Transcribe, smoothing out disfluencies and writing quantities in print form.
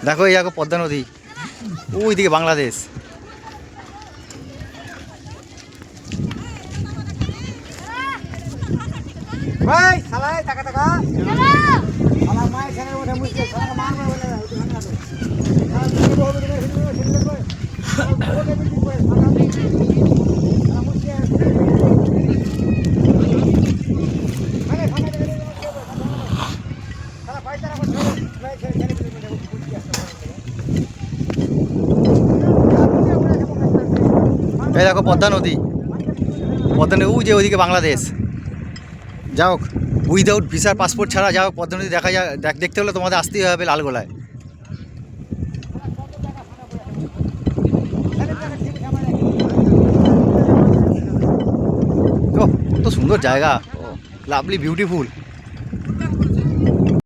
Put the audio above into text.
দেখো এই দেখো পদ্মা নদী, ওইদিকে বাংলাদেশ। ভাই শালায় টাকা টাকা শালা মাই এখানে ওঠে মুশকিল শালা মারবে বলে ওখানে আছে শালা মুশকিল হবে না সেটা করে ওকে বিক্রি করে শালা মুশকিল মানে ফাটা গেলে শালা পয়সা রাখো ভাই ছেড়ে ছেড়ে বুঝি আসছে এই দেখো পদ্মা নদী, পদ্মা নদী, ওই যে ওইদিকে বাংলাদেশ। যাই হোক, উইদাউট ভিসার পাসপোর্ট ছাড়া যাই হোক পদ্মা নদী দেখা যায়, দেখতে হলে তোমাদের আসতেই হবে লালগোলায়। কত সুন্দর জায়গা, লাভলি বিউটিফুল।